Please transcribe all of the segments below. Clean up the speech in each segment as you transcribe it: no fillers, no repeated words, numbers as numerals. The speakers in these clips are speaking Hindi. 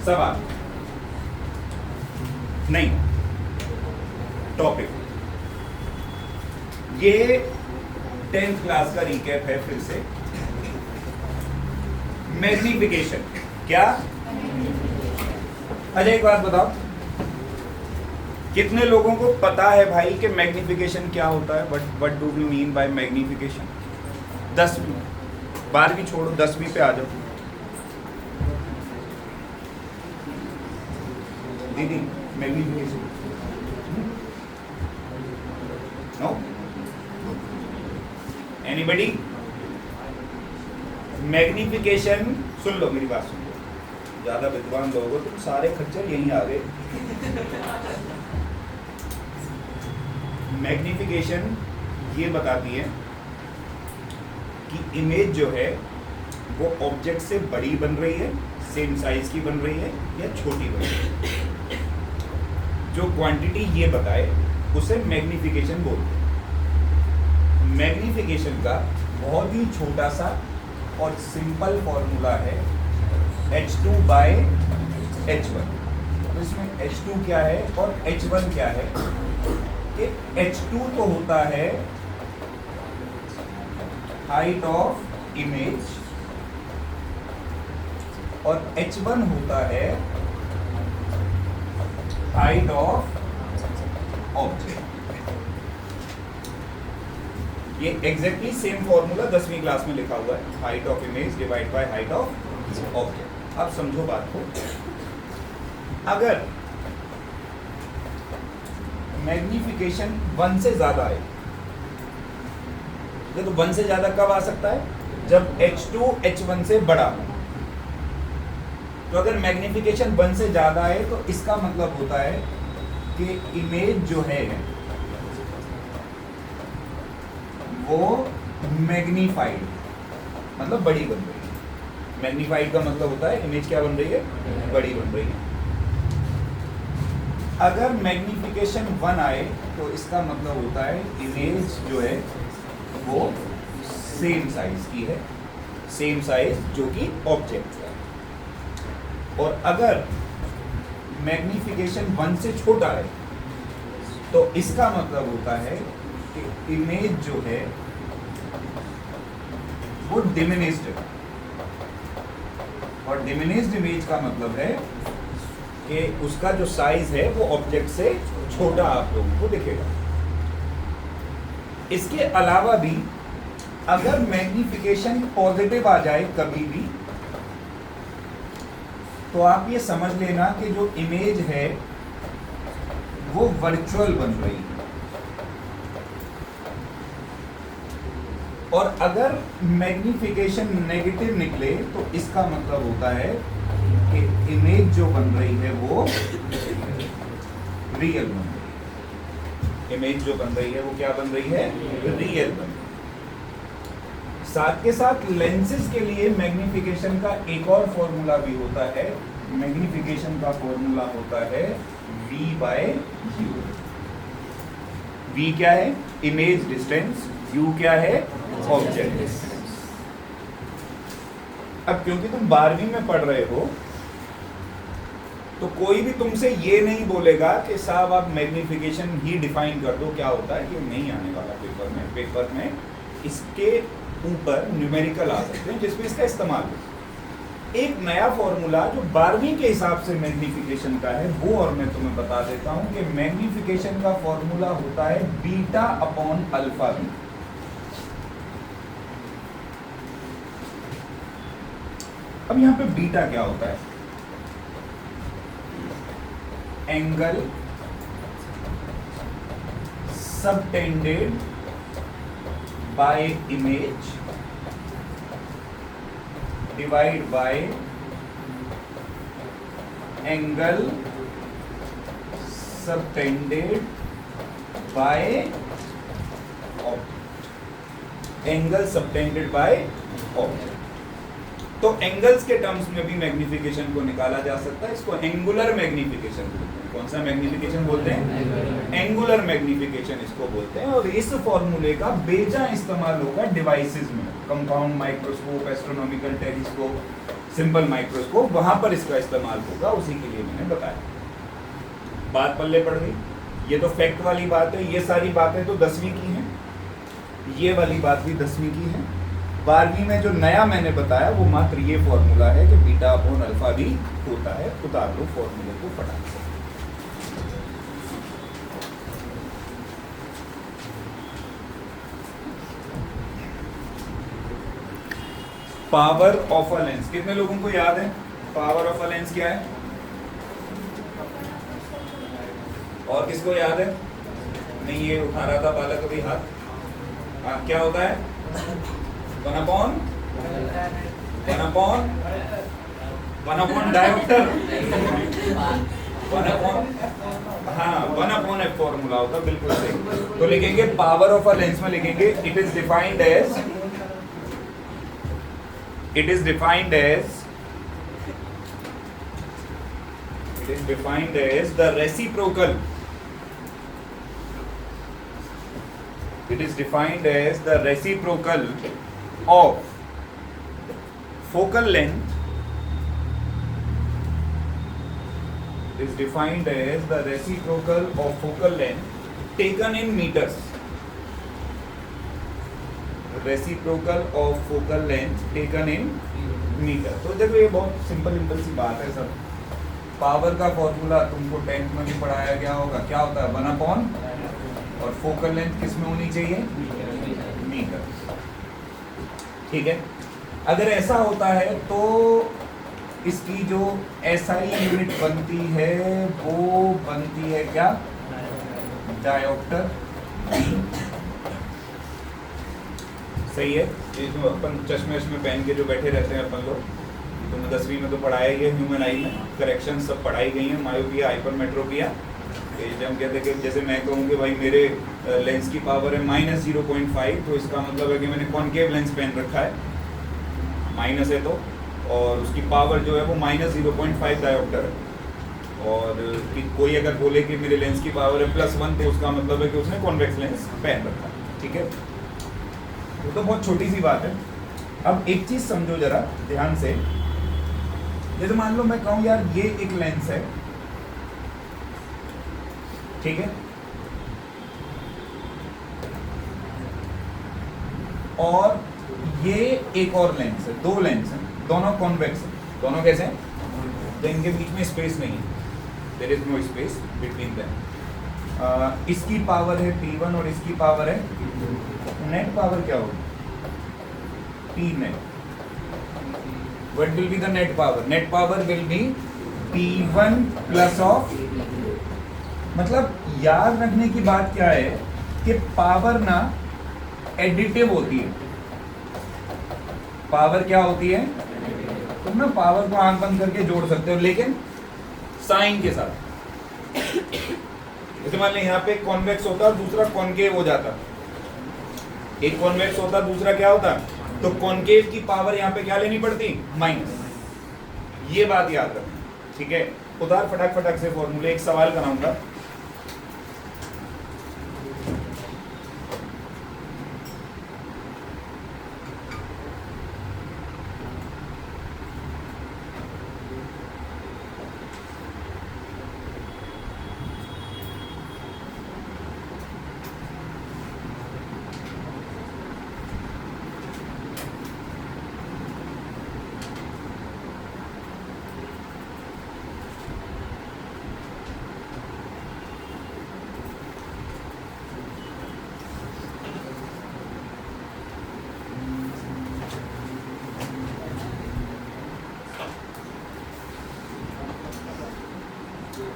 सवाल नहीं, टॉपिक ये 10th क्लास का रिकैप है। फिर से मैग्निफिकेशन क्या? अच्छा एक बात बताओ, कितने लोगों को पता है भाई कि मैग्निफिकेशन क्या होता है? What do we mean by magnification? 10वीं 12वीं छोड़ो, 10वीं पे आ जाओ। दीदी मैग्निफिकेशन नो? एनीबडी? मैग्निफिकेशन, सुन लो मेरी बात, सुन लो, ज्यादा विद्वान लोग हो तुम, सारे खच्चर यहीं आ गए। मैग्निफिकेशन ये बताती है कि इमेज जो है वो ऑब्जेक्ट से बड़ी बन रही है, सेम साइज की बन रही है, या छोटी बन रही है। जो क्वांटिटी ये बताए उसे मैग्निफिकेशन बोलते हैं। मैग्निफिकेशन का बहुत ही छोटा सा और सिंपल फॉर्मूला है H2 by H1। तो इसमें H2 क्या है और H1 क्या है? कि H2 तो होता है हाइट ऑफ इमेज और H1 होता है हाइट ऑफ ऑब्जेक्ट। ये एग्जैक्टली सेम फॉर्मूला 10वीं क्लास में लिखा हुआ है, height of image divide by height of object. अब समझो बात को, अगर मैग्निफिकेशन 1 से ज्यादा है, तो 1 से ज्यादा कब आ सकता है? जब H2 H1 से बड़ा हो। तो अगर मैग्निफिकेशन 1 से ज्यादा है तो इसका मतलब होता है कि इमेज जो है वो मैग्नीफाइड, मतलब बड़ी बन रही है। मैग्नीफाइड का मतलब होता है इमेज क्या बन रही है? बड़ी बन रही है। अगर मैग्निफिकेशन 1 आए तो इसका मतलब होता है इमेज जो है वो सेम साइज की है, सेम साइज जो कि ऑब्जेक्ट है। और अगर मैग्निफिकेशन 1 से छोटा है तो इसका मतलब होता है कि इमेज जो है वो डिमिनिश्ड है। और डिमिनिश्ड इमेज का मतलब है कि उसका जो साइज है वो ऑब्जेक्ट से छोटा आप लोगों को दिखेगा। इसके अलावा भी अगर मैग्निफिकेशन पॉजिटिव आ जाए कभी भी, तो आप ये समझ लेना कि जो इमेज है वो वर्चुअल बन रही है। और अगर मैग्निफिकेशन नेगेटिव निकले तो इसका मतलब होता है कि इमेज जो बन रही है वो रियल बन रही है। इमेज जो बन रही है वो क्या बन रही है? रियल बन रही है। साथ के साथ लेंसेज के लिए मैग्निफिकेशन का एक और फॉर्मूला भी होता है। मैग्निफिकेशन का फॉर्मूला होता है V by U। V क्या है? Image distance. U क्या है? Object distance. अब क्योंकि तुम 12वीं में पढ़ रहे हो तो कोई भी तुमसे ये नहीं बोलेगा कि साहब आप मैग्निफिकेशन ही डिफाइन कर दो क्या होता है, ये नहीं आने वाला पेपर में। पेपर में इसके ऊपर न्यूमेरिकल आ सकते हैं जिसमें इसका इस्तेमाल हो। एक नया फॉर्मूला जो 12वीं के हिसाब से मैग्निफिकेशन का है वो और मैं तुम्हें बता देता हूं कि मैग्निफिकेशन का फॉर्मूला होता है बीटा अपॉन अल्फा बी। अब यहां पे बीटा क्या होता है? Angle subtended bye image divide by angle subtended by object. Angle subtended by object. तो एंगल्स के टर्म्स में भी मैग्निफिकेशन को निकाला जा सकता है, इसको एंगुलर मैग्निफिकेशन बोलते हैं। कौन सा मैग्निफिकेशन बोलते हैं? एंगुलर मैग्निफिकेशन इसको बोलते हैं। और इस फॉर्मूले का बेजा इस्तेमाल होगा डिवाइसेस में, compound microscope, astronomical telescope, simple microscope, वहां पर इसका इस्तेमाल होगा, उसी के लिए मैंने बताया। बात पल्ले पड़ गई। ये तो फैक्ट वाली बात है, ये सारी बातें तो 10वीं की हैं, ये वाली बात भी 10वीं की है। 12वीं में जो नया मैंने बताया वो मात्र ये फॉर्मूला है कि बीटा अपॉन अल्फा भी होता है। उतार लो फॉर्मूले को फटाक से। पावर ऑफ अ लेंस, कितने लोगों को याद है पावर ऑफ अ लेंस क्या है? और किसको याद है? नहीं, ये उठा रहा था बालक अभी हाथ। हाँ, क्या होता है? 1 अपॉन डायोप्टर, 1 अपॉन, हाँ 1 अपॉन एफ फॉर्मूला होता है, बिल्कुल सही। तो लिखेंगे पावर ऑफ अ लेंस में लिखेंगे it is defined as the reciprocal, it is defined as the reciprocal of focal length, is defined as the reciprocal of focal length taken in meters, reciprocal of focal length taken in meter। तो देखो ये बहुत सिंपल सी बात है सब। पावर का फॉर्मूला तुमको 10th में भी पढ़ाया गया होगा, क्या होता है? 1 अपॉन, और फोकल लेंथ किस में होनी चाहिए? मीटर। ठीक है, अगर ऐसा होता है तो इसकी जो एसआई यूनिट बनती है वो बनती है क्या? डायोप्टर। सही है। ये जो अपन चश्मे पहन के जो बैठे रहते हैं अपन लोग, तुमने 10वीं में तो पढ़ाया ही है, ह्यूमन आई में करेक्शन सब पढ़ाई गई है, मायोपिया, हाइपरमेट्रोपिया। जब हम कहते हैं कि जैसे मैं कहूँ कि भाई मेरे लेंस की पावर है -0.5, तो इसका मतलब है कि मैंने कॉनकेव लेंस पहन रखा है, माइनस है तो, और उसकी पावर जो है वो -0.5 डायोप्टर है। और कि कोई अगर बोले कि मेरे लेंस की पावर है +1, तो उसका मतलब है कि उसने कॉन्वेक्स लेंस पहन रखा है। ठीक है, वो तो बहुत छोटी सी बात है। अब एक चीज़ समझो जरा ध्यान से, जैसे मान लो मैं कहूँ यार ये एक लेंस है, ठीक है, और ये एक और लेंस है, 2 लेंस हैं, दोनों कॉन्वेक्स हैं। दोनों कैसे हैं? तो इनके बीच में स्पेस नहीं है, there is no space between them. इसकी पावर है P1 और इसकी पावर है, नेट पावर क्या होगी? P net. What will be the net power? Net power will be P1 plus of, मतलब याद रखने की बात क्या है कि पावर ना एडिटिव होती है। पावर क्या होती है? तुम ना पावर को आंख बंद करके जोड़ सकते हो, लेकिन साइन के साथ। जैसे मान लें यहाँ पे कॉन्वेक्स होता है, दूसरा कॉनकेव हो जाता। एक कॉन्वेक्स होता, दूसरा क्या होता? तो कॉनकेव की पावर यहाँ पे क्या लेनी पड़ती? -। ये बात याद रखना, ठीक है। उतार फटाक से फॉर्मूले। एक सवाल कराऊंगा,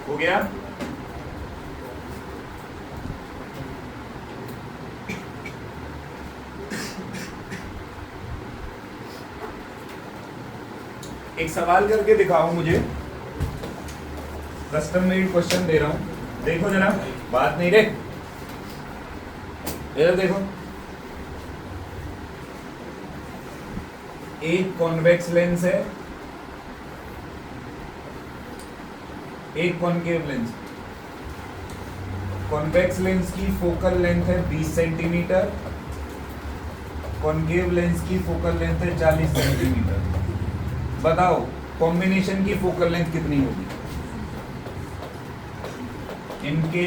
हो गया? एक सवाल करके दिखाओ मुझे, कस्टम मेड क्वेश्चन दे रहा हूं, देखो जरा, बात नहीं रे, इधर देखो। एक कॉन्वेक्स लेंस है, एक कॉनकेव लेंस। कॉन्वेक्स लेंस की फोकल लेंथ है 20 सेंटीमीटर, कॉनकेव लेंस की फोकल लेंथ है 40 सेंटीमीटर। बताओ कॉम्बिनेशन की फोकल लेंथ कितनी होगी? इनके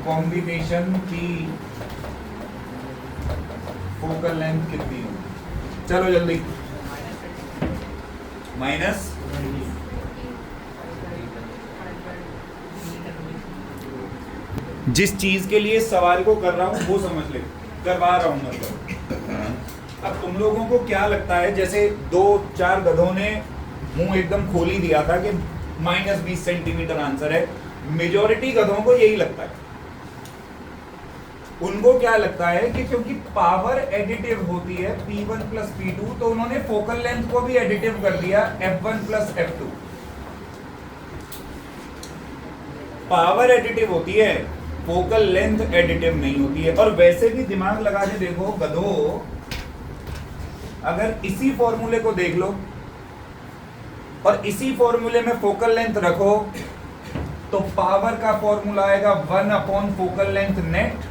कॉम्बिनेशन की फोकल लेंथ कितनी होगी? चलो जल्दी। माइनस जिस चीज के लिए सवाल को कर रहा हूं वो समझ ले, करवा रहा हूं मतलब। अब तुम लोगों को क्या लगता है, जैसे 2-4 गधों ने मुंह एकदम खोल ही दिया था कि -20 सेंटीमीटर आंसर है। मेजॉरिटी गधों को यही लगता है। उनको क्या लगता है कि क्योंकि पावर एडिटिव होती है P1 प्लस P2, तो उन्होंने फोकल लेंथ को भी एडिटिव कर दिया F1 plus F2। Power additive होती है, फोकल लेंथ एडिटिव नहीं होती है। और वैसे भी दिमाग लगा के देखो गधो, अगर इसी फॉर्मूले को देख लो और इसी फॉर्मूले में फोकल लेंथ रखो तो पावर का फॉर्मूला आएगा 1 अपॉन फोकल लेंथ नेट।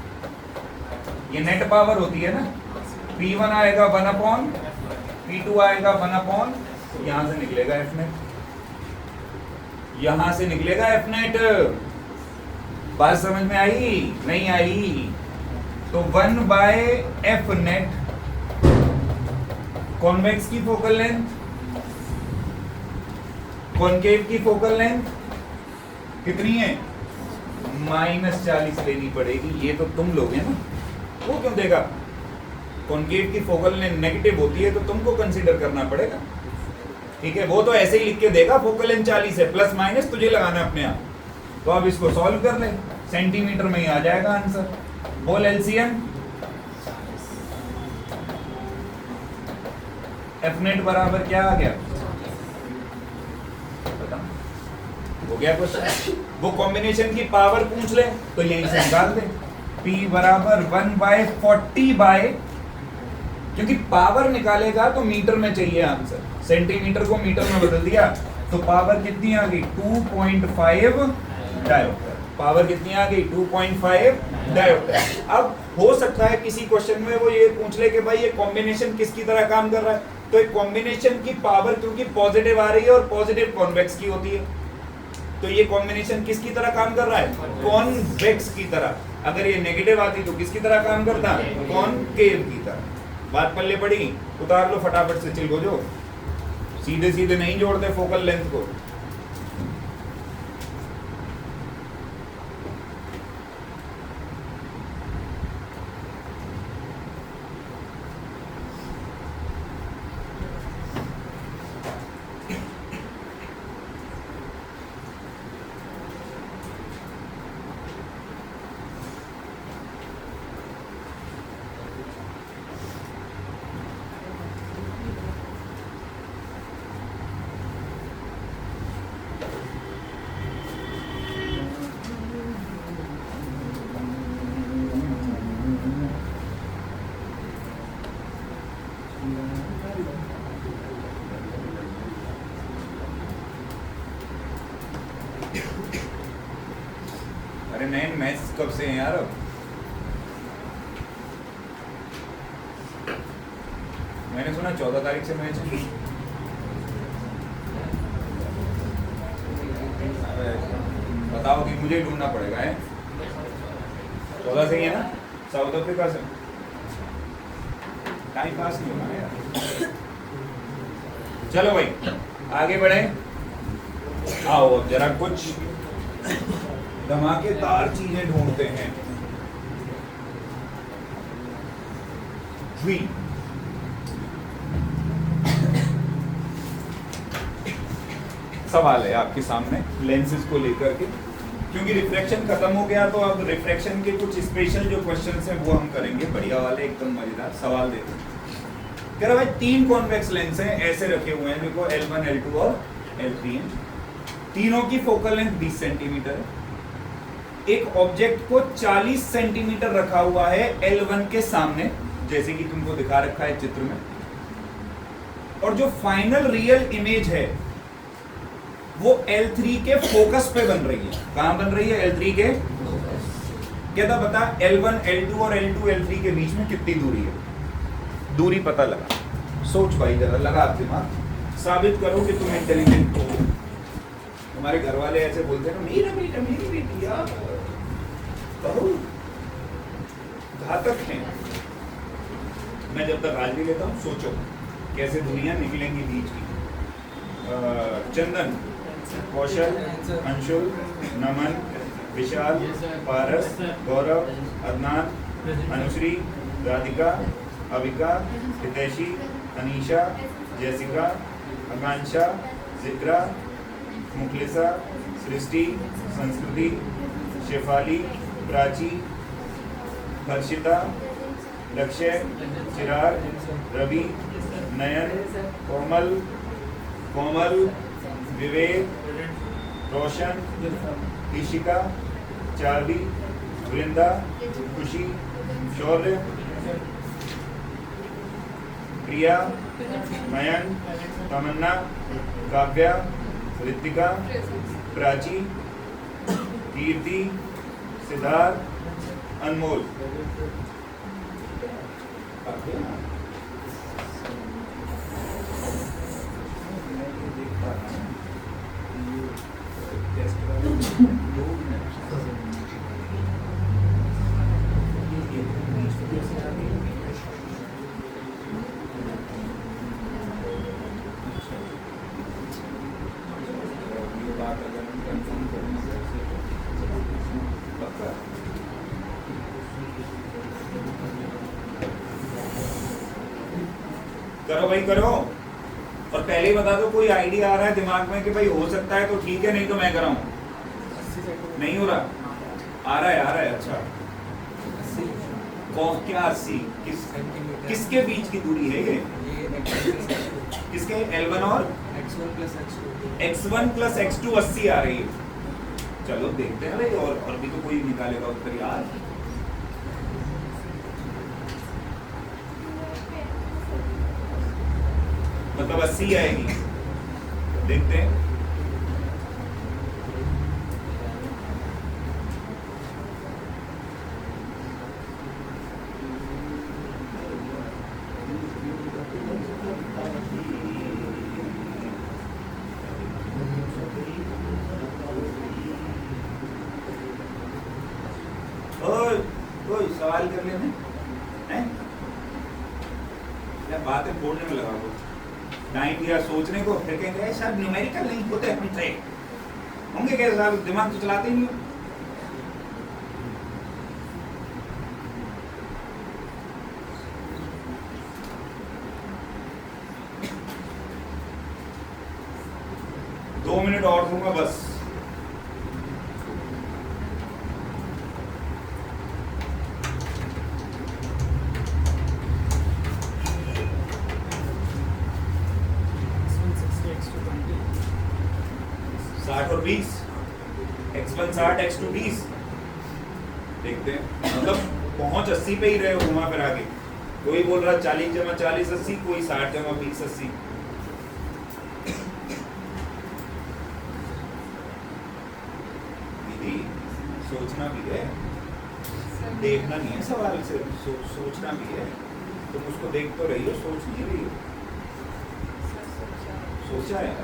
ये नेट पावर होती है ना। P1 आएगा 1 अपॉन, P2 आएगा 1 अपॉन, यहां से निकलेगा एफ नेट, यहां से निकलेगा एफ नेट। बात समझ में आई? नहीं आई? तो 1 बाय एफ नेट कॉन्वेक्स की फोकल लेंथ, कॉनकेव की फोकल लेंथ कितनी है? -40 लेनी पड़ेगी। ये तो तुम लोग हैं ना, वो क्यों देगा? कॉनकेव की फोकल लेंथ नेगेटिव होती है तो तुमको कंसीडर करना पड़ेगा। ठीक है, वो तो ऐसे ही लिख के देगा फोकल लेंथ 40 है, प्लस माइनस तुझे लगाना अपने आप। तो अब इसको सॉल्व कर ले, सेंटीमीटर में ही आ जाएगा आंसर। बोल एलसीएम। एफ नेट बराबर क्या आ गया? बता, हो गया क्वेश्चन। वो कॉम्बिनेशन की पावर पूछ ले तो यहीं से निकाल दे। P बराबर 1/40 बाय, क्योंकि पावर निकालेगा तो मीटर में चाहिए आंसर, सेंटीमीटर को मीटर में बदल दिया तो पावर कितनी आ गई? 2.5 डायोप्टर। पावर कितनी आ गई? 2.5 डायोप्टर। अब हो सकता है किसी क्वेश्चन में वो ये पूछ ले कि भाई ये कॉम्बिनेशन किसकी तरह काम कर रहा है, तो एक कॉम्बिनेशन की पावर क्योंकि पॉजिटिव आ रही है और पॉजिटिव कॉन्वेक्स की होती है, तो ये कॉम्बिनेशन किसकी तरह काम कर रहा है? कॉन्वेक्स की तरह। अगर ये नेगेटिव आती तो किसकी तरह काम करता? कॉनकेव की तरह। बात पल्ले पड़ी? उतार लो फटाफट से चिल जो, सीधे सीधे नहीं जोड़ते फोकल लेंथ को। अरे नहीं, मैच कब से है यार? अब मैंने सुना 14 तारीख से मैच है। बताओ कि मुझे ढूंढना पड़ेगा है। 14 से ही है ना, साउथ अफ्रीका से। टाइम पास नहीं होना यार। चलो भाई आगे बढ़े। आओ अब जरा कुछ धमाकेदार चीजें ढूंढते हैं। सवाल है आपके सामने लेंसेज को लेकर के, क्योंकि रिफ्रैक्शन खत्म हो गया तो अब रिफ्रैक्शन के कुछ स्पेशल जो क्वेश्चंस हैं वो हम करेंगे, बढ़िया वाले एकदम मजेदार सवाल देते हैं। कह रहा भाई 3 कॉन्वेक्स लेंस हैं ऐसे रखे हुए हैं, देखो L1, L2 और L3 हैं। तीनों की फोकल लेंथ 20 सेंटीमीटर है। एक ऑब्जेक्ट को 40 सेंटीमीटर रखा हुआ है L1 के सामने जैसे कि तुमको दिखा रखा है चित्र में, और जो फाइनल रियल इमेज है वो L3 के फोकस पे बन रही है। कहां बन रही है? L3 के। क्या था पता? L1 L2 और L2 L3 के बीच में कितनी दूरी है? दूरी पता लगा। सोच भाई, जरा लगा दिमाग, साबित करो कि तुम इंटेलिजेंट हो। हमारे घर वाले ऐसे बोलते हैं, मेरा बेटा, मेरी बेटी, यार कहो, घातक हैं। मैं जब तक राजवी लेता हूँ, सोचो कैसे दुनिया निकलेंगी बीच की। चंदन, कौशल, अंशुल, नमन, विशाल, पारस, गौरव, अदनान, अनुश्री, राधिका, अविका, हितैषी, अनीशा, जैसिका, आकांक्षा, जिक्रा, मुखलिसा, सृष्टि, संस्कृति, शेफाली, प्राची, हर्षिता, लक्ष्य, चिराग, रवि, नयन, कोमल, कोमल, विवेक, रोशन, ईशिका, चार्वी, वृंदा, खुशी, शौर्य, प्रिया, मयंक, तमन्ना, काव्या, ऋतिका, प्राची, कीर्ति, सिद्धार्थ, अनमोल। करो भाई करो, और पहले ही बता दो कोई आइडिया आ रहा है दिमाग में कि भाई हो सकता है तो ठीक है, नहीं तो मैं कराऊं। नहीं हो रहा? आ रहा है। अच्छा, कौन क्या 80? किसके बीच की दूरी है ये? किसके? L1 और x1 प्लस x2 80 आ रही है। चलो देखते हैं भाई, और भी तो कोई निकालेगा उत्तर यार। मतलब 80 आएगी, देखते हैं। कोई सवाल कर लेने हैं या बातें फोड़ने में लगा हो? टाइम दिया सोचने को, फिर कहेंगे सर न्यूमेरिकल नहीं होते, हम थे होंगे कैसे साहब, दिमाग तो चलाते ही नहीं। दो मिनट और दूंगा बस। और 20, x1 60, x2 20। देखते हैं, मतलब पहुंच 80 पे ही रहे हो घुमा फिर आगे। कोई बोल रहा 40 जमा 40 80, कोई 60 जमा 20 80। दीदी सोचना भी है, देखना नहीं है सवाल से, सोचना भी है। तुम उसको देख तो रही हो, सोच नहीं रही हो। सोचा है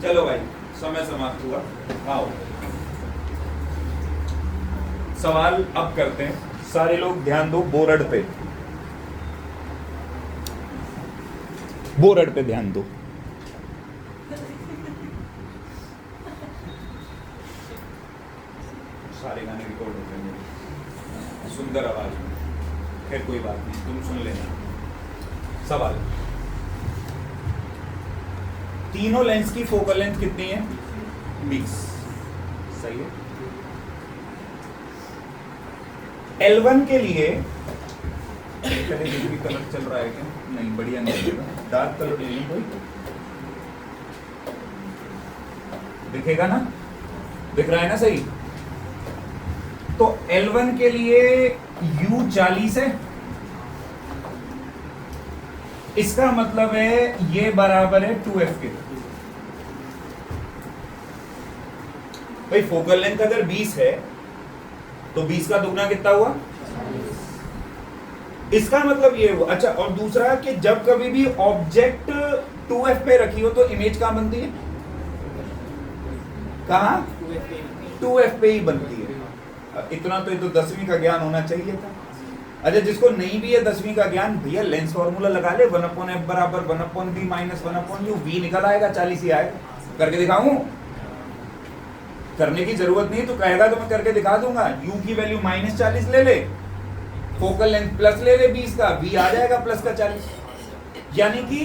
चलो भाई, समय समाप्त हुआ। आओ सवाल अब करते हैं। सारे लोग ध्यान दो बोर्ड पे, बोर्ड पे ध्यान दो। सारे गाने रिकॉर्ड होते हैं मेरी सुंदर आवाज में। खैर कोई बात नहीं, तुम सुन लेना। सवाल, तीनों लेंस की फोकल लेंथ कितनी है? 20। सही है। L1 के लिए पहले जो भी कलर चल रहा है क्या? नहीं, बढ़िया नहीं, डार्क कलर ले लो कोई, दिखेगा ना? दिख रहा है ना सही? तो L1 के लिए U 40 है, इसका मतलब है ये बराबर है 2f के। भाई फोकल लेंथ अगर 20 है तो 20 का दुगना कितना हुआ? इसका मतलब ये हुआ। अच्छा, और दूसरा कि जब कभी भी ऑब्जेक्ट 2f पे रखी हो तो इमेज कहां बनती है? कहां? 2f पे ही बनती है। इतना तो ये तो 10वीं का ज्ञान होना चाहिए था। अच्छा, जिसको नहीं भी है 10वीं का ज्ञान, भैया लेंस फॉर्मूला लगा ले, 1/f बराबर 1/b माइनस 1/u, v निकल आएगा, 40 ही आएगा। करके दिखाऊं? करने की जरूरत नहीं, तो कहेगा तो मैं करके दिखा दूंगा। u की वैल्यू -40 ले ले, फोकल लेंथ प्लस ले ले 20 का, v आ जाएगा प्लस का 40। यानी कि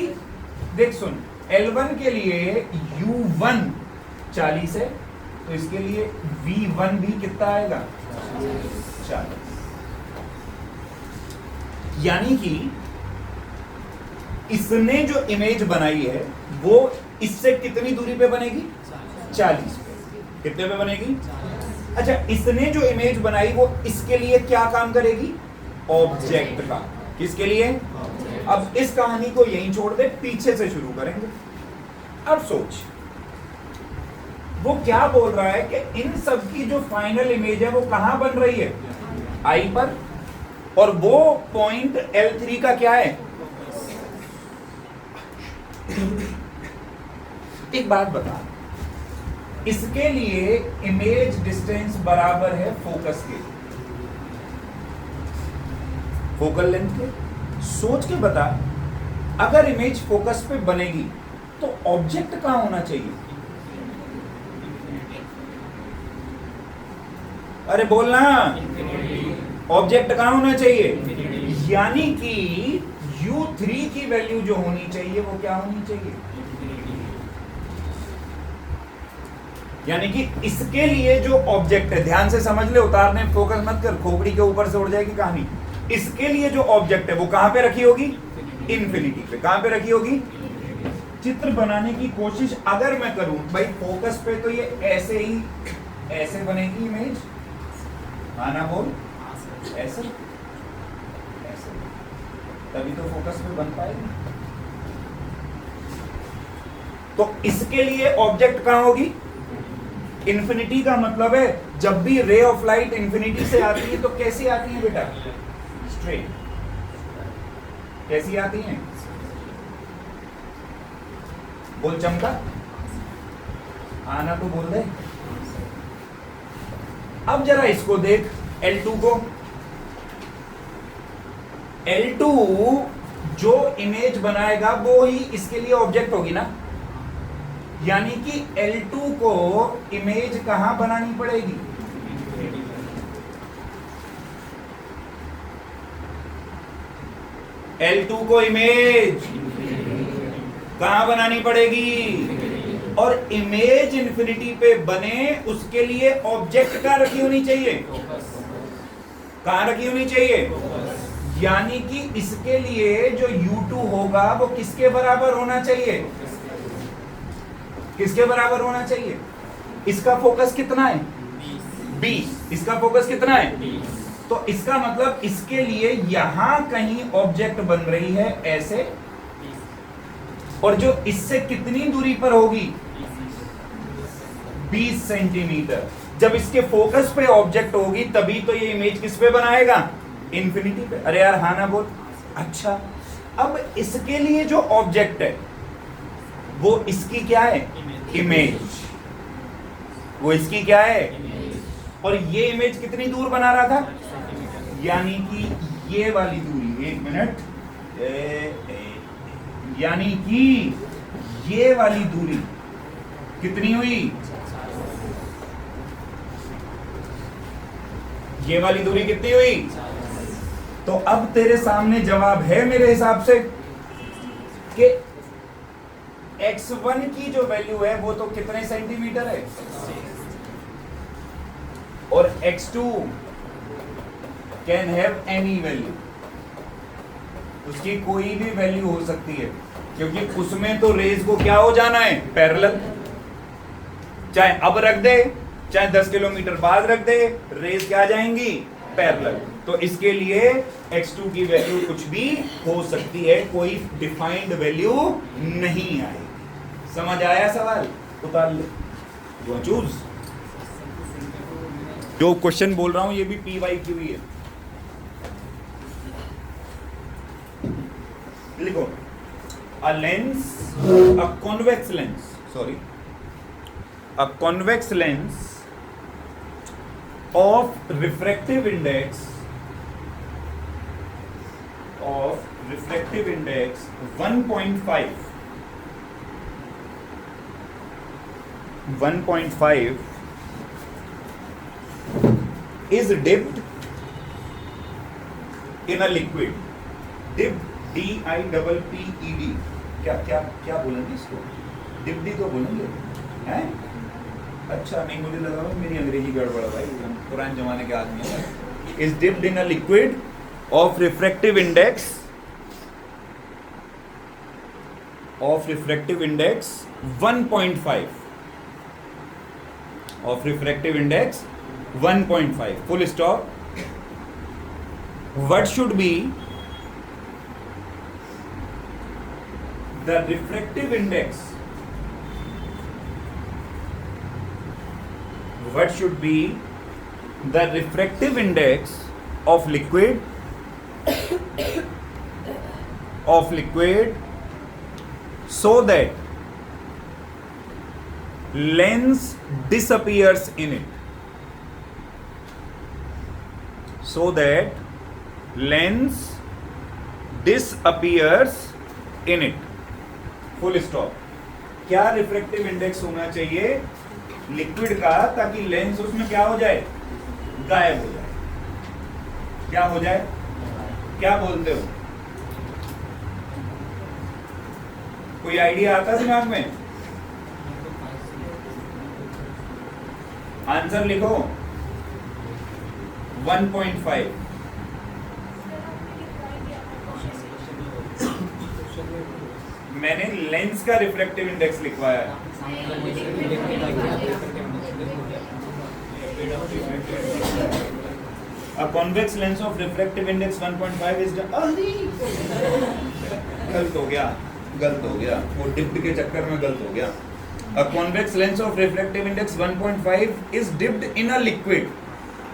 देख सुन, L1 के लिए u1 40 है, तो इसके लिए v1 भी कितना आएगा? 40। यानी कि इसने जो इमेज बनाई है वो इससे कितनी दूरी पे बनेगी? 40 पे। कितने पे बनेगी? अच्छा, इसने जो इमेज बनाई वो इसके लिए क्या काम करेगी? ऑब्जेक्ट का। किसके लिए? अब इस कहानी को यहीं छोड़ दे, पीछे से शुरू करेंगे। अब सोच, वो क्या बोल रहा है कि इन सब की जो फाइनल इमेज है वो कहां बन रही है? आई पर। और वो पॉइंट L3 का क्या है? एक बात बता, इसके लिए इमेज डिस्टेंस बराबर है फोकस के, फोकल लेंथ के। सोच के बता, अगर इमेज फोकस पे बनेगी तो ऑब्जेक्ट कहां होना चाहिए? अरे बोलना, ऑब्जेक्ट कहां होना चाहिए? यानी कि U3 की वैल्यू जो होनी चाहिए वो क्या होनी चाहिए? यानी कि इसके लिए जो ऑब्जेक्ट है, ध्यान से समझ ले, उतारने फोकस मत कर, खोपड़ी के ऊपर से उड़ जाएगी कहानी। इसके लिए जो ऑब्जेक्ट है वो कहां पे रखी होगी? इन्फिनिटी पे। कहां पे रखी होगी? चित्र बनाने की कोशिश अगर मैं करूं भाई फोकस पे, तो ये ऐसे ही ऐसे बनेगी इमेज, हाँ ना बोल? ऐसे ऐसे, तभी तो फोकस पे बन पाएगी। तो इसके लिए ऑब्जेक्ट कहां होगी? इन्फिनिटी का मतलब है जब भी रे ऑफ लाइट इन्फिनिटी से आती है तो कैसी आती है बेटा? स्ट्रेट। कैसी आती हैं? बोल चमका, आना तो बोल दे। अब जरा इसको देख, L2 को। L2 जो इमेज बनाएगा वो ही इसके लिए ऑब्जेक्ट होगी ना। यानी कि L2 को इमेज कहां बनानी पड़ेगी? L2 को इमेज कहां बनानी पड़ेगी? और इमेज इंफिनिटी पे बने उसके लिए ऑब्जेक्ट कहां रखी होनी चाहिए? कहां रखी होनी चाहिए? यानी कि इसके लिए जो U2 होगा वो किसके बराबर होना चाहिए? किसके बराबर होना चाहिए? इसका फोकस कितना है? 20। इसका फोकस कितना है? 20। तो इसका मतलब इसके लिए यहां कहीं ऑब्जेक्ट बन रही है ऐसे, और जो इससे कितनी दूरी पर होगी? 20 सेंटीमीटर। जब इसके फोकस पे ऑब्जेक्ट होगी तभी तो ये इमेज किस पे बनाएगा? इन्फिनिटी पे। अरे यार हाँ ना बोल। अच्छा, अब इसके लिए जो ऑब्जेक्ट है वो इसकी क्या है? इमेज। वो इसकी क्या है? और ये इमेज कितनी दूर बना रहा था? यानी कि ये वाली दूरी, एक मिनट, यानी कि ये वाली दूरी कितनी हुई? ये वाली दूरी कितनी हुई? तो अब तेरे सामने जवाब है मेरे हिसाब से कि x1 की जो वैल्यू है वो तो कितने सेंटीमीटर है, और x2 can have any value. उसकी कोई भी वैल्यू हो सकती है, क्योंकि उसमें तो रेज को क्या हो जाना है, पैरेलल। चाहे अब रख दे, चाहे 10 किलोमीटर बाद रख दे, रेज क्या आ जाएंगी, पैरेलल। तो इसके लिए x2 की वैल्यू कुछ भी हो सकती है, कोई डिफाइंड वैल्यू नहीं आएगी। समझ आया सवाल? उतार ले, चूज। जो क्वेश्चन बोल रहा हूं ये भी PYQ ही है। लिखो, a lens, a convex lens, sorry, a convex lens of refractive index 1.5 is dipped in a liquid. Dipped, DIPPED, क्या क्या क्या बोलेंगे इसको, डिप्डी तो बोलेंगे हैं? अच्छा, नहीं, मुझे लगा मेरी अंग्रेजी गड़बड़ है भाई, पुराने जमाने के आदमी है। Is dipped in a liquid of refractive index 1.5, of refractive index 1.5, full stop. What should be the refractive index? What should be the refractive index of liquid so that lens disappears in it, so that lens disappears in it, full stop. क्या रिफ्रैक्टिव इंडेक्स होना चाहिए लिक्विड का, ताकि लेंस उसमें क्या हो जाए, गायब हो जाए। क्या हो जाए, क्या बोलते हो, कोई आइडिया आता दिमाग में? आंसर लिखो 1.5। मैंने लेंस का रिफ्रैक्टिव इंडेक्स लिखवाया है। A convex lens of refractive index 1.5 is गलत हो गया, वो डिप्ड के चक्कर में गलत हो गया। A convex lens of refractive index 1.5 is dipped in a liquid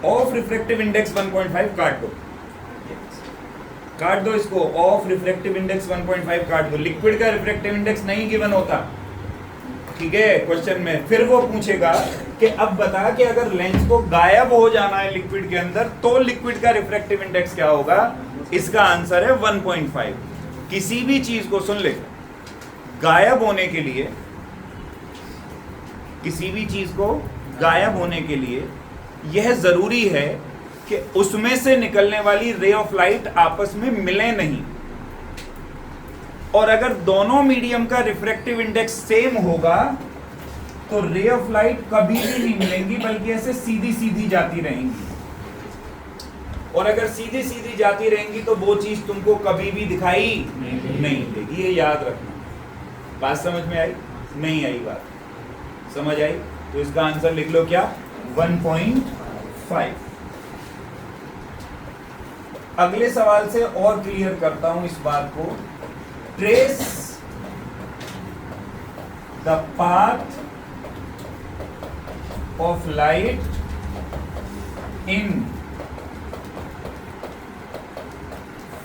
of refractive index 1.5, काट दो इसको, ऑफ रिफ्रैक्टिव इंडेक्स 1.5 काट दो। लिक्विड का रिफ्रैक्टिव इंडेक्स नहीं गिवन होता, ठीक है, क्वेश्चन में। फिर वो पूछेगा कि अब बता कि अगर लेंस को गायब हो जाना है लिक्विड के अंदर, तो लिक्विड का रिफ्रैक्टिव इंडेक्स क्या होगा? इसका आंसर है 1.5। किसी भी चीज को, सुन ले, गायब होने के लिए, किसी भी चीज को गायब होने के लिए यह जरूरी है कि उसमें से निकलने वाली रे ऑफ लाइट आपस में मिले नहीं। और अगर दोनों मीडियम का रिफ्रैक्टिव इंडेक्स सेम होगा तो रे ऑफ लाइट कभी भी नहीं मिलेंगी, बल्कि ऐसे सीधी सीधी जाती रहेंगी। और अगर सीधी सीधी जाती रहेंगी तो वो चीज तुमको कभी भी दिखाई नहीं देगी, ये याद रखना। बात समझ में आई? नहीं आई बात? समझ आई? तो इसका आंसर लिख लो क्या, 1.5। अगले सवाल से और क्लियर करता हूं इस बात को। Trace the path of light in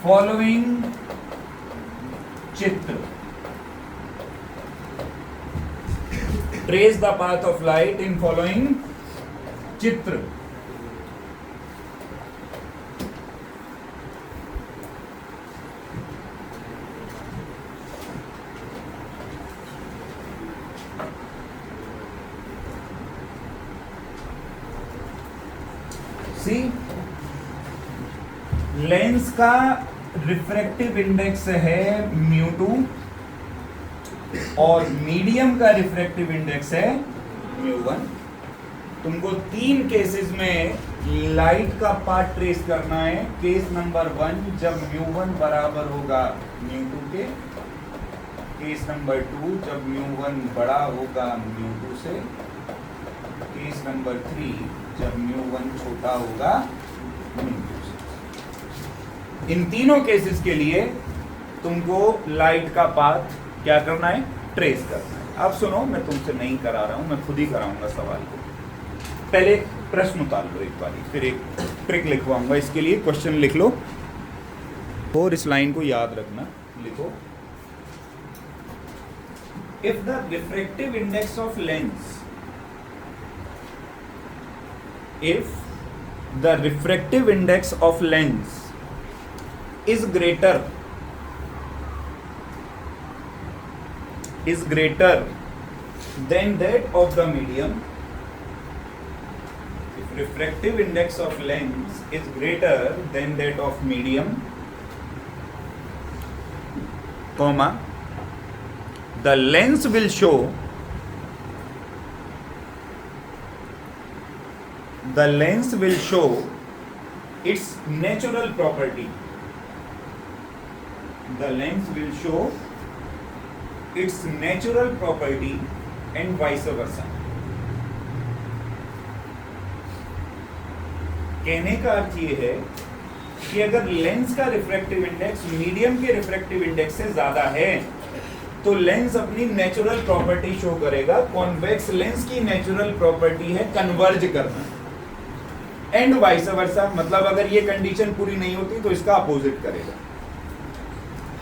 following चित्र। Trace the path of light in following चित्र। सी, लेंस का रिफ्रैक्टिव इंडेक्स है μ2 और मीडियम का रिफ्रैक्टिव इंडेक्स है μ1। तुमको तीन केसेस में लाइट का पार्ट ट्रेस करना है। केस नंबर 1 जब μ1 बराबर होगा μ2 के, केस नंबर 2 जब μ1 बड़ा होगा μ2 से, केस नंबर 3 जब μ1 छोटा होगा μ2 से। इन तीनों केसेस के लिए तुमको लाइट का पाथ क्या करना है, ट्रेस करना है। अब सुनो, मैं तुमसे नहीं करा रहा हूं, मैं खुद ही कराऊंगा सवाल को। पहले प्रश्न उतार लो एक बारी, फिर एक ट्रिक लिखवाऊंगा इसके लिए। क्वेश्चन लिख लो और इस लाइन को याद रखना। लिखो, if the refractive index of lens, if the refractive index of lens is greater than that of the medium, if refractive index of lens is greater than that of medium, comma, the lens will show its natural property. The lens will show its natural property and vice versa. कहने का अर्थ ये है कि अगर लेंस का रिफ्रैक्टिव इंडेक्स मीडियम के रिफ्रैक्टिव इंडेक्स से ज्यादा है तो लेंस अपनी नेचुरल प्रॉपर्टी शो करेगा। कॉन्वेक्स लेंस की नेचुरल प्रॉपर्टी है कन्वर्ज करना, एंड वाइस वर्सा, मतलब अगर ये कंडीशन पूरी नहीं होती तो इसका अपोजिट करेगा।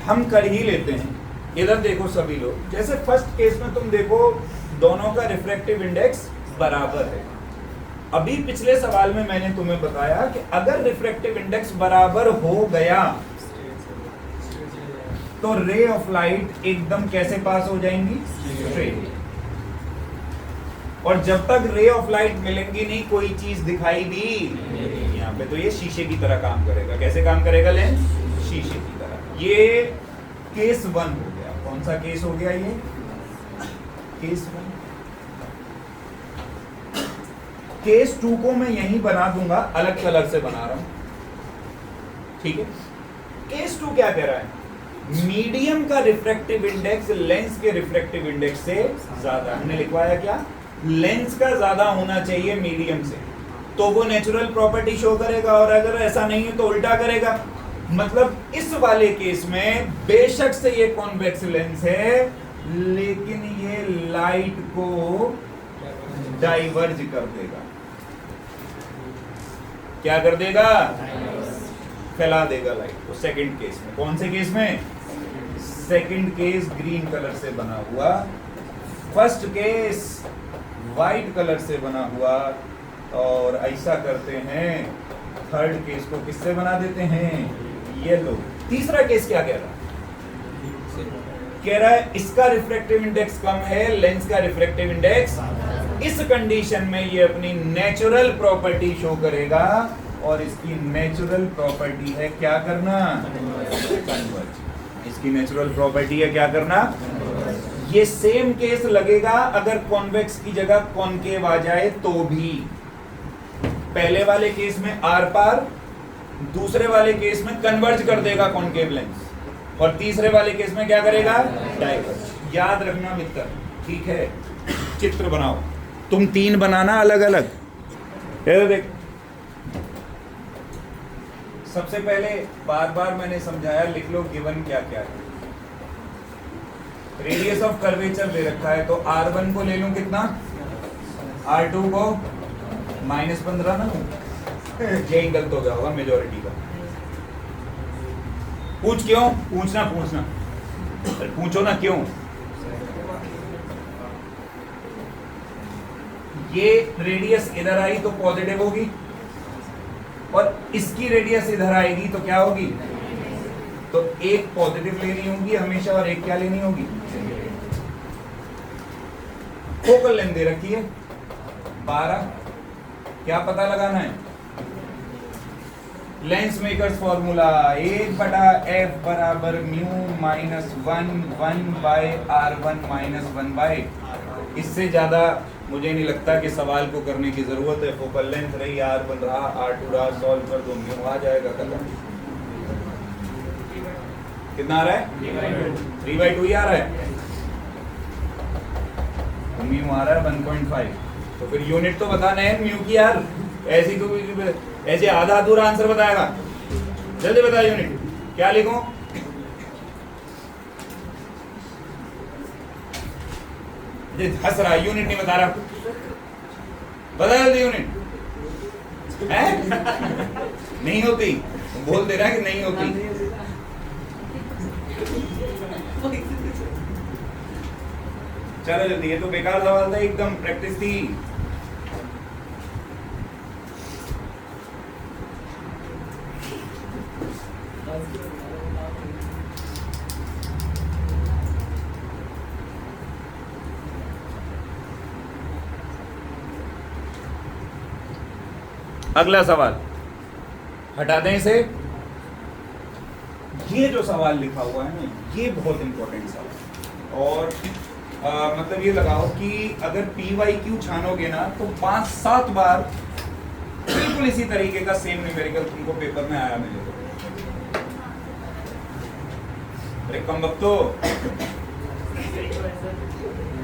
हम कर ही लेते हैं। इधर देखो सभी लोग, जैसे फर्स्ट केस में तुम देखो दोनों का रिफ्रैक्टिव इंडेक्स बराबर है। अभी पिछले सवाल में मैंने तुम्हें बताया कि अगर रिफ्रैक्टिव इंडेक्स बराबर हो गया तो रे ऑफ लाइट एकदम कैसे पास हो जाएंगी, स्ट्रेट। और जब तक रे ऑफ लाइट मिलेंगी नहीं कोई चीज दिखाई भी यहाँ पे, तो ये शीशे की तरह काम करेगा। कैसे काम करेगा लेंस, शीशे की तरह। ये केस 1 हो गया। कौन सा केस हो गया ये, केस 1। केस 2 को मैं यहीं बना दूंगा, अलग कलर से बना रहा हूं, ठीक है। केस 2 क्या कह रहा है, मीडियम का रिफ्रैक्टिव इंडेक्स लेंस के रिफ्रैक्टिव इंडेक्स से ज्यादा। हमने लिखवाया क्या, लेंस का ज्यादा होना चाहिए मीडियम से, तो वो नेचुरल प्रॉपर्टी शो करेगा, और अगर ऐसा नहीं है तो उल्टा करेगा। मतलब इस वाले केस में बेशक से ये कॉन्वेक्स लेंस है लेकिन ये लाइट को डाइवर्ज कर देगा। क्या कर देगा, फैला देगा लाइट को। सेकंड केस में, कौन से केस में, सेकंड केस ग्रीन कलर से बना हुआ, फर्स्ट केस व्हाइट कलर से बना हुआ, और ऐसा करते हैं थर्ड केस को किससे बना देते हैं, येलो। तीसरा केस क्या कह रहा है, कह रहा है इसका रिफ्रैक्टिव इंडेक्स कम है, लेंस का रिफ्रैक्टिव इंडेक्स। इस कंडीशन में ये अपनी नेचुरल प्रॉपर्टी शो करेगा, और इसकी नेचुरल प्रॉपर्टी है क्या करना, कन्वर्ज। इसकी नेचुरल प्रॉपर्टी है क्या करना। ये सेम केस लगेगा अगर कॉन्वेक्स की जगह कॉनकेव आ जाए तो भी। पहले वाले केस में आर पार, दूसरे वाले केस में कन्वर्ज कर देगा कॉनकेव लेंस, और तीसरे वाले केस में क्या करेगा, डाइवर्ज। याद रखना मित्र, ठीक है। चित्र बनाओ, तुम 3 बनाना अलग अलग। देख, सबसे पहले बार बार मैंने समझाया, लिख लो गिवन क्या क्या है। रेडियस ऑफ कर्वेचर दे रखा है, तो R1 को ले लूं कितना, R2 को -15 ना लूं, यही गलत हो गया होगा मेजोरिटी का। पूछ क्यों, पूछना पूछो ना क्यों। ये रेडियस इधर आई तो पॉजिटिव होगी, और इसकी रेडियस इधर आएगी तो क्या होगी, तो एक पॉजिटिव लेनी होगी हमेशा, और एक क्या लेनी होगी, फोकल लेंथ दे रखी है 12। क्या पता लगाना है, लेंस मेकर्स फॉर्मूला 1/f बराबर μ-1 1/r1 -1/। इससे ज्यादा मुझे नहीं लगता कि सवाल को करने की जरूरत है। फोकल लेंथ रही, R1 रहा, R2 रहा, सॉल्व कर दो, म्यू आ जाएगा खत्म। कितना आ रहा है? 3/2 ही आ रहा है, तो म्यू आ रहा है 1.5। तो फिर यूनिट तो बताना है म्यू की यार, ऐसी तो ऐसे आधा अधूरा आंसर बताएगा। जल्दी बता यूनिट क्या लिखूं? हंस रहा, यूनिट नहीं बता रहा, बता जल्दी यूनिट है? नहीं होती, बोल दे रहा है कि नहीं होती। चलो जल्दी, ये तो बेकार सवाल था एकदम, प्रैक्टिस थी। अगला सवाल हटा दें इसे। ये जो सवाल लिखा हुआ है ना, ये बहुत इंपॉर्टेंट सवाल। और मतलब ये लगाओ कि अगर PYQ छानोगे ना तो 5-7 बार बिल्कुल इसी तरीके का सेम न्यूमेरिकल तुमको पेपर में आया मिलेगा। अरे कम वक्तो,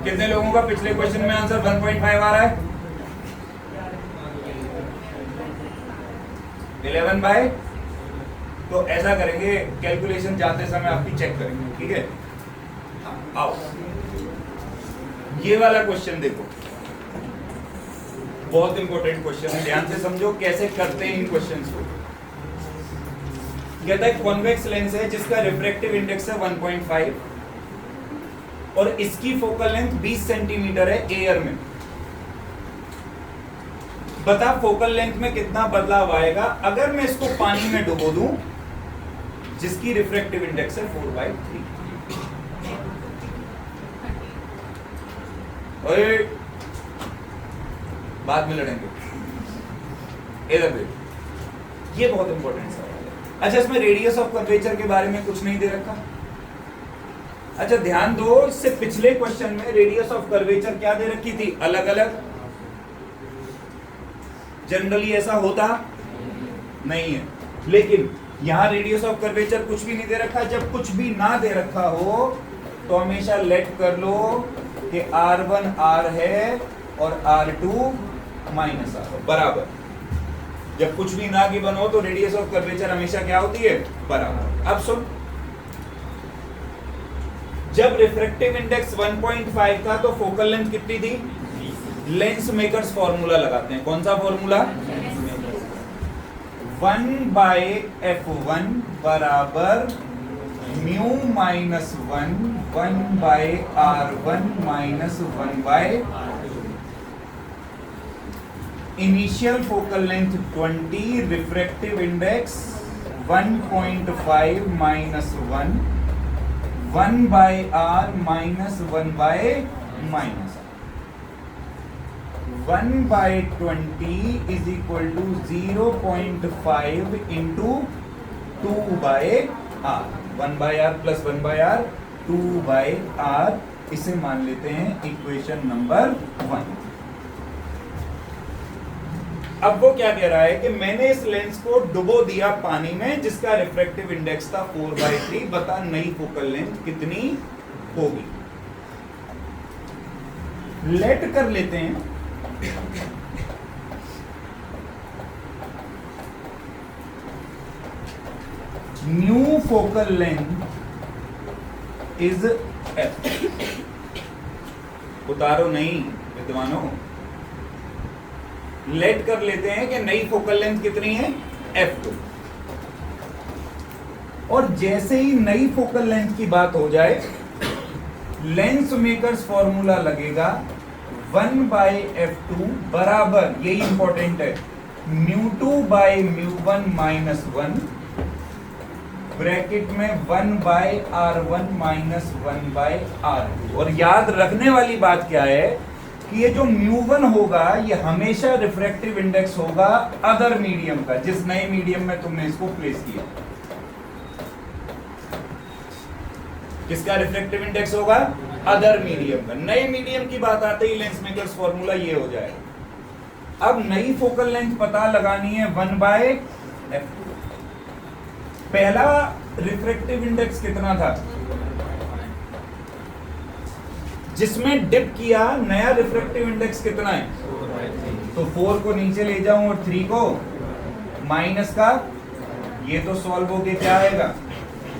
कितने लोगों का पिछले क्वेश्चन में आंसर 1.5 आ रहा है? 11 बाय, तो ऐसा करेंगे, कैलकुलेशन जाते समय आपकी चेक करेंगे, ठीक है? आओ, ये वाला क्वेश्चन देखो, बहुत इंपॉर्टेंट क्वेश्चन है, ध्यान से समझो कैसे करते हैं इन क्वेश्चंस को। कहता है कॉन्वेक्स लेंस है जिसका रिफ्रैक्टिव इंडेक्स है 1.5 और इसकी फोकल लेंथ 20 सेंटीमीटर है एयर में। बता फोकल लेंथ में कितना बदलाव आएगा अगर मैं इसको पानी में डुबो दूं जिसकी रिफ्रैक्टिव इंडेक्स है 4/3। बाद में लड़ेंगे, इधर देख, ये बहुत इंपॉर्टेंट सवाल है। अच्छा, इसमें रेडियस ऑफ कर्वेचर के बारे में कुछ नहीं दे रखा। अच्छा ध्यान दो, इससे पिछले क्वेश्चन में रेडियस ऑफ कर्वेचर क्या दे रखी थी? अलग अलग। जनरली ऐसा होता नहीं है, लेकिन यहां रेडियस ऑफ कर्वेचर कुछ भी नहीं दे रखा। जब कुछ भी ना दे रखा हो तो हमेशा लेट कर लो कि R1 R है और R2 माइनस R बराबर। जब कुछ भी ना गिवन हो तो रेडियस ऑफ कर्वेचर हमेशा क्या होती है? बराबर। अब सुन, जब रिफ्रैक्टिव इंडेक्स 1.5 था तो फोकल लेंथ कितनी थी? लेंस मेकर्स फॉर्मूला लगाते हैं। कौन सा फॉर्मूला? 1/f1 बराबर mu minus 1/r1 minus 1/। Initial focal length 20, refractive index 1.5 minus 1, 1/r minus 1/। 1/20 is equal to 0.5 into 2/r। 1/r plus 1/r 2/r, इसे मान लेते हैं इक्वेशन नंबर 1। अब वो क्या कह रहा है कि मैंने इस लेंस को डुबो दिया पानी में जिसका रिफ्रैक्टिव इंडेक्स था 4/3। बता नई फोकल लेंथ कितनी होगी? लेट कर लेते हैं, new focal length is f। उतारो नहीं विद्वानों, लेट कर लेते हैं कि नई फोकल लेंथ कितनी है? f2। और जैसे ही नई फोकल लेंथ की बात हो जाए, लेंस मेकर्स फॉर्मूला लगेगा 1/f2 बराबर, यही इंपॉर्टेंट है, μ2/μ1 माइनस 1 ब्रैकेट में 1/r1 माइनस 1/r2। और याद रखने वाली बात क्या है कि ये जो μ1 होगा ये हमेशा रिफ्रैक्टिव इंडेक्स होगा अदर मीडियम का, जिस नए मीडियम में तुमने इसको प्लेस किया। किसका रिफ्रैक्टिव इंडेक्स होगा? अदर मीडियम का। नए मीडियम की बात आते ही लेंस मेकर्स फॉर्मूला ये हो जाएगा। अब नई फोकल लेंथ पता लगानी है 1/f2। पहला रिफ्रैक्टिव इंडेक्स कितना था जिसमें डिप किया, नया रिफ्रैक्टिव इंडेक्स कितना है? तो 4 को नीचे ले जाऊं और 3 को माइनस का, ये तो सॉल्व होके क्या आएगा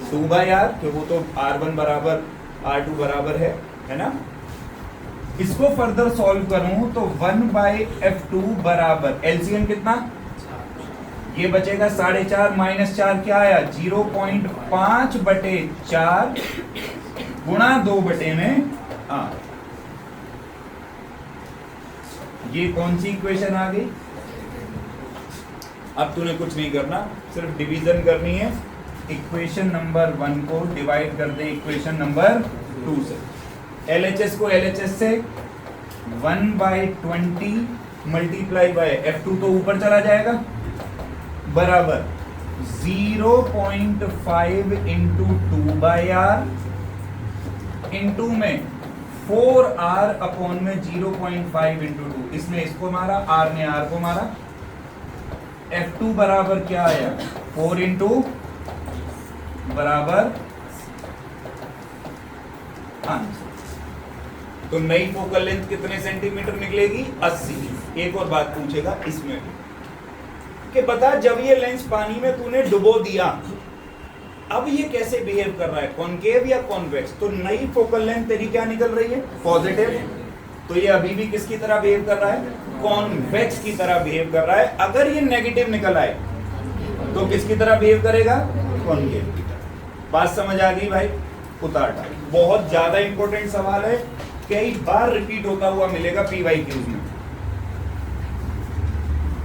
2/r, तो वो तो r1 बराबर r2 बराबर है ना। इसको फर्दर सॉल्व करूं तो 1/f2 बराबर एलसीएम कितना, ये बचेगा 4.5 माइनस 4 क्या आया 0.5/4 गुणा 2 में 8। ये कौन सी इक्वेशन आ गई? अब तूने कुछ नहीं करना, सिर्फ डिवीजन करनी है। इक्वेशन नंबर 1 को डिवाइड कर दे इक्वेशन नंबर 2 से। LHS को LHS से 1/20 मल्टीप्लाई बाय F2 तो ऊपर चला जाएगा बराबर 0.5 इंटू 2/r इंटू में 4r अपॉन में 0.5 इंटू 2, इसमें इसको मारा, r ने r को मारा। F2 बराबर क्या आया 4 इंटू बराबर 5। तो नई फोकल लेंथ कितने सेंटीमीटर निकलेगी 80। एक और बात पूछेगा इसमें भी कि बता, जब ये लेंस पानी में तूने डुबो दिया, अब ये कैसे बिहेव कर रहा है, कॉनकेव या कॉन्वेक्स? तो नई फोकल लेंथ तेरी क्या निकल रही है पॉजिटिव, तो ये अभी भी किसकी तरह बिहेव कर रहा है कॉन्वेक्स की तरह बिहेव कर रहा है। अगर ये नेगेटिव निकल आए तो किसकी तरह बिहेव करेगा कॉनकेव की तरह। बात समझ आ गई भाई? उतार डाल। बहुत ज्यादा इंपॉर्टेंट सवाल है, कई बार रिपीट होता हुआ मिलेगा PYQs में।